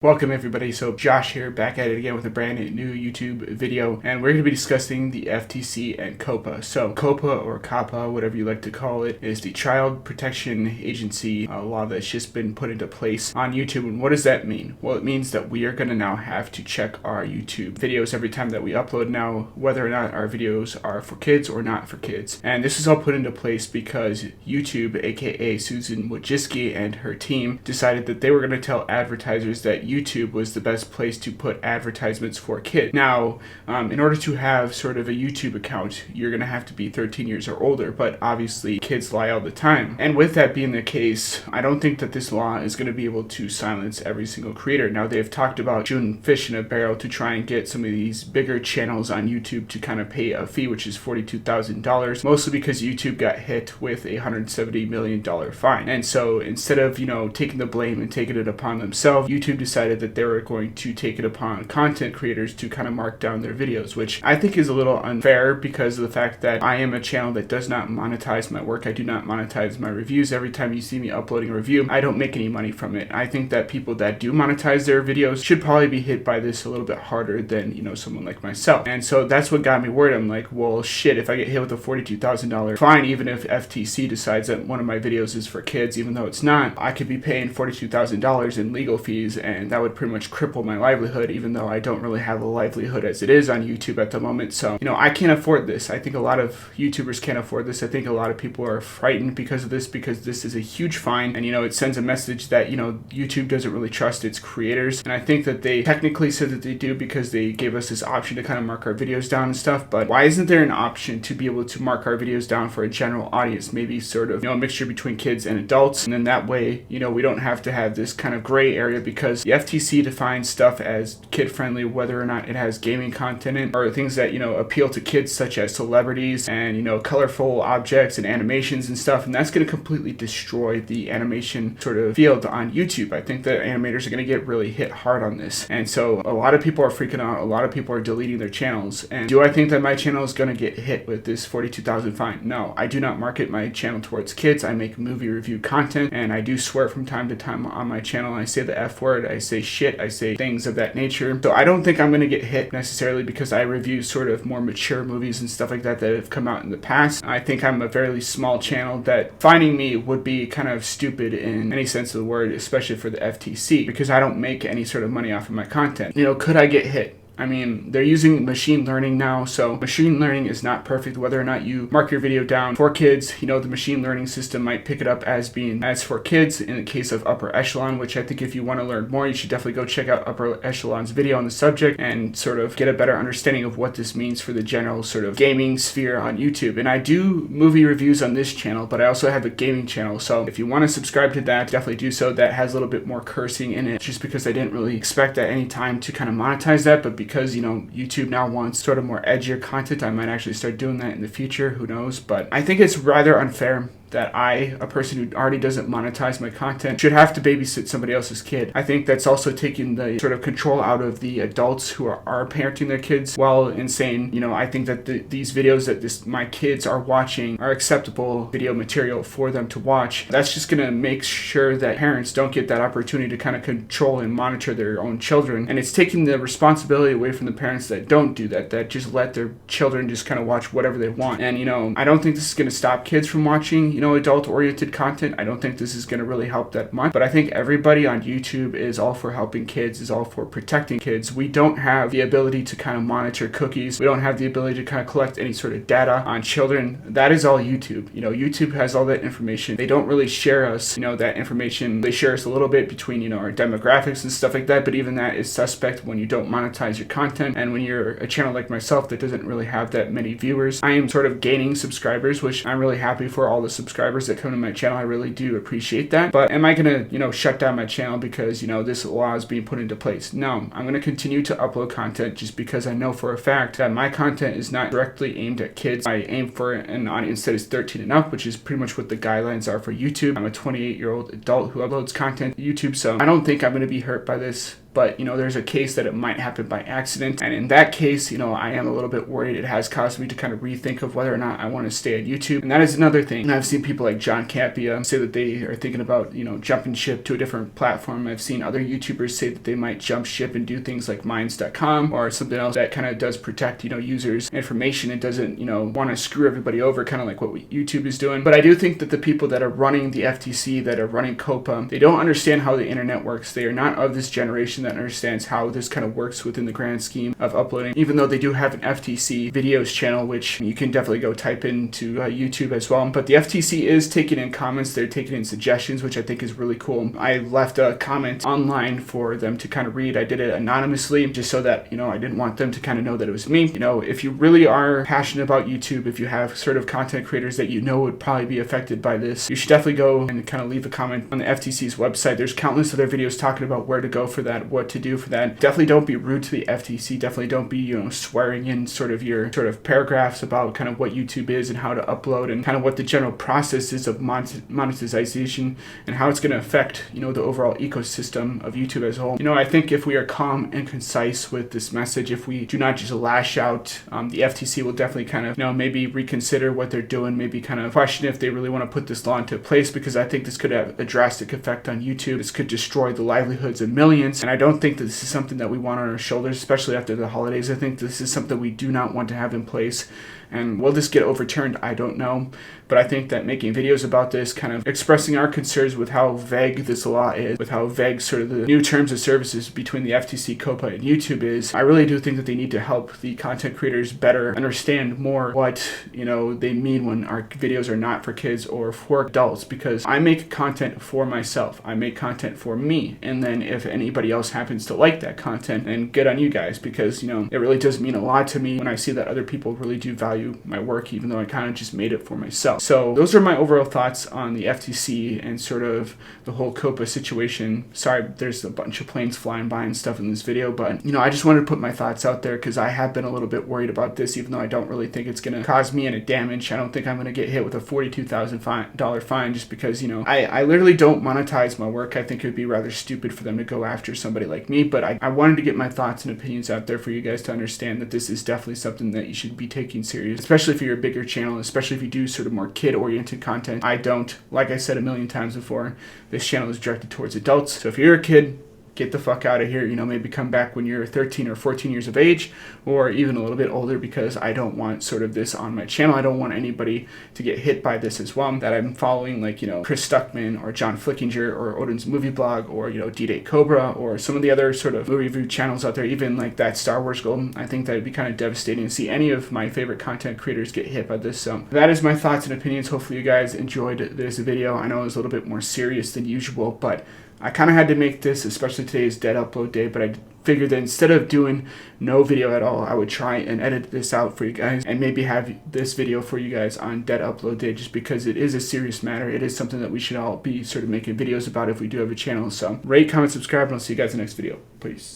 Welcome everybody, so Josh here, back at it again with a brand new YouTube video, and we're going to be discussing the FTC and COPPA. So COPPA, or COPPA, whatever you like to call it, is the Child Protection Agency law that's just been put into place on YouTube. And what does that mean? Well, it means that we are going to now have to check our YouTube videos every time that we upload now, whether or not our videos are for kids or not for kids. And this is all put into place because YouTube, aka Susan Wojcicki and her team, decided that they were going to tell advertisers that YouTube was the best place to put advertisements for kids. Now, in order to have sort of a YouTube account, you're going to have to be 13 years or older, but obviously kids lie all the time. And with that being the case, I don't think that this law is going to be able to silence every single creator. Now, they've talked about shooting fish in a barrel to try and get some of these bigger channels on YouTube to kind of pay a fee, which is $42,000, mostly because YouTube got hit with a $170 million fine. And so instead of, taking the blame and taking it upon themselves, YouTube decided that they were going to take it upon content creators to kind of mark down their videos, which I think is a little unfair because of the fact that I am a channel that does not monetize my work. I do not monetize my reviews. Every time you see me uploading a review, I don't make any money from it. I think that people that do monetize their videos should probably be hit by this a little bit harder than, someone like myself. And so that's what got me worried. I'm like, well, shit, if I get hit with a $42,000 fine, even if FTC decides that one of my videos is for kids, even though it's not, I could be paying $42,000 in legal fees, and that would pretty much cripple my livelihood, even though I don't really have a livelihood as it is on YouTube at the moment. So, I can't afford this. I think a lot of YouTubers can't afford this. I think a lot of people are frightened because of this, because this is a huge fine, and, it sends a message that, YouTube doesn't really trust its creators. And I think that they technically said that they do because they gave us this option to kind of mark our videos down and stuff, but why isn't there an option to be able to mark our videos down for a general audience? Maybe sort of, a mixture between kids and adults, and then that way, we don't have to have this kind of gray area, because the FTC defines stuff as kid-friendly whether or not it has gaming content in, or things that, appeal to kids, such as celebrities and, colorful objects and animations and stuff, and that's going to completely destroy the animation sort of field on YouTube. I think that animators are going to get really hit hard on this, and so a lot of people are freaking out. A lot of people are deleting their channels. And do I think that my channel is going to get hit with this $42,000 fine? No, I do not market my channel towards kids. I make movie review content, and I do swear from time to time on my channel. I say the F word, I say shit, I say things of that nature. So I don't think I'm going to get hit necessarily because I review sort of more mature movies and stuff like that that have come out in the past. I think I'm a fairly small channel that finding me would be kind of stupid in any sense of the word, especially for the FTC, because I don't make any sort of money off of my content. Could I get hit? I mean, they're using machine learning now, so machine learning is not perfect. Whether or not you mark your video down for kids, the machine learning system might pick it up as being as for kids in the case of Upper Echelon, which I think if you want to learn more, you should definitely go check out Upper Echelon's video on the subject and sort of get a better understanding of what this means for the general sort of gaming sphere on YouTube. And I do movie reviews on this channel, but I also have a gaming channel, so if you want to subscribe to that, definitely do so. That has a little bit more cursing in it, just because I didn't really expect at any time to kind of monetize that, but because YouTube now wants sort of more edgier content, I might actually start doing that in the future. Who knows? But I think it's rather unfair that I, a person who already doesn't monetize my content, should have to babysit somebody else's kid. I think that's also taking the sort of control out of the adults who are parenting their kids, while in saying, I think that these videos that my kids are watching are acceptable video material for them to watch. That's just going to make sure that parents don't get that opportunity to kind of control and monitor their own children. And it's taking the responsibility away from the parents that don't do that, that just let their children just kind of watch whatever they want. And, I don't think this is going to stop kids from watching, adult-oriented content. I don't think this is going to really help that much, but I think everybody on YouTube is all for helping kids, is all for protecting kids. We don't have the ability to kind of monitor cookies. We don't have the ability to kind of collect any sort of data on children. That is all YouTube. YouTube has all that information. They don't really share us, that information. They share us a little bit between, our demographics and stuff like that, but even that is suspect when you don't monetize your content. And when you're a channel like myself that doesn't really have that many viewers, I am sort of gaining subscribers, which I'm really happy for all the subscribers that come to my channel. I really do appreciate that. But am I going to, shut down my channel because, this law is being put into place? No, I'm going to continue to upload content just because I know for a fact that my content is not directly aimed at kids. I aim for an audience that is 13 and up, which is pretty much what the guidelines are for YouTube. I'm a 28-year-old adult who uploads content to YouTube, so I don't think I'm going to be hurt by this. but there's a case that it might happen by accident, and in that case, I am a little bit worried. It has caused me to kind of rethink of whether or not I want to stay at YouTube, and that is another thing. And I've seen people like John Cappia say that they are thinking about jumping ship to a different platform. I've seen other YouTubers say that they might jump ship and do things like Minds.com or something else that kind of does protect users' information and doesn't want to screw everybody over, kind of like what YouTube is doing. But I do think that the people that are running the FTC, that are running COPPA, they don't understand how the internet works. They are not of this generation that understands how this kind of works within the grand scheme of uploading, even though they do have an FTC videos channel, which you can definitely go type into YouTube as well. But the FTC is taking in comments, they're taking in suggestions, which I think is really cool. I left a comment online for them to kind of read. I did it anonymously just so that I didn't want them to kind of know that it was me. If you really are passionate about YouTube, if you have sort of content creators that would probably be affected by this, you should definitely go and kind of leave a comment on the FTC's website. There's countless other videos talking about where to go for that, what to do for that. Definitely don't be rude to the FTC. Definitely don't be swearing in sort of your paragraphs about kind of what YouTube is and how to upload and kind of what the general process is of monetization and how it's going to affect the overall ecosystem of YouTube as a whole. I think if we are calm and concise with this message, if we do not just lash out, the FTC will definitely kind of maybe reconsider what they're doing, maybe kind of question if they really want to put this law into place, because I think this could have a drastic effect on YouTube. This could destroy the livelihoods of millions, and I don't think that this is something that we want on our shoulders, especially after the holidays. I think this is something we do not want to have in place. And will this get overturned? I don't know. But I think that making videos about this, kind of expressing our concerns with how vague this law is, with how vague sort of the new terms of services between the FTC, COPPA, and YouTube is, I really do think that they need to help the content creators better understand more what, they mean when our videos are not for kids or for adults, because I make content for myself. I make content for me. And then if anybody else happens to like that content, then good on you guys, because, it really does mean a lot to me when I see that other people really do value my work, even though I kind of just made it for myself. So those are my overall thoughts on the FTC and sort of the whole COPPA situation. Sorry, there's a bunch of planes flying by and stuff in this video, but I just wanted to put my thoughts out there because I have been a little bit worried about this, even though I don't really think it's going to cause me any damage. I don't think I'm going to get hit with a $42,000 fine just because, I literally don't monetize my work. I think it would be rather stupid for them to go after somebody like me, but I wanted to get my thoughts and opinions out there for you guys to understand that this is definitely something that you should be taking serious, especially if you're a bigger channel, especially if you do sort of more kid-oriented content. I don't. Like I said a million times before, this channel is directed towards adults. So if you're a kid, get the fuck out of here. Maybe come back when you're 13 or 14 years of age, or even a little bit older, because I don't want sort of this on my channel. I don't want anybody to get hit by this as well, that I'm following, like, Chris Stuckman or John Flickinger or Odin's Movie Blog or, D-Date Cobra or some of the other sort of movie review channels out there, even like that Star Wars Golden. I think that would be kind of devastating to see any of my favorite content creators get hit by this. So that is my thoughts and opinions. Hopefully you guys enjoyed this video. I know it was a little bit more serious than usual, but I kind of had to make this, especially today's dead upload day, but I figured that instead of doing no video at all, I would try and edit this out for you guys and maybe have this video for you guys on dead upload day, just because it is a serious matter. It is something that we should all be sort of making videos about if we do have a channel. So rate, comment, subscribe, and I'll see you guys in the next video. Peace.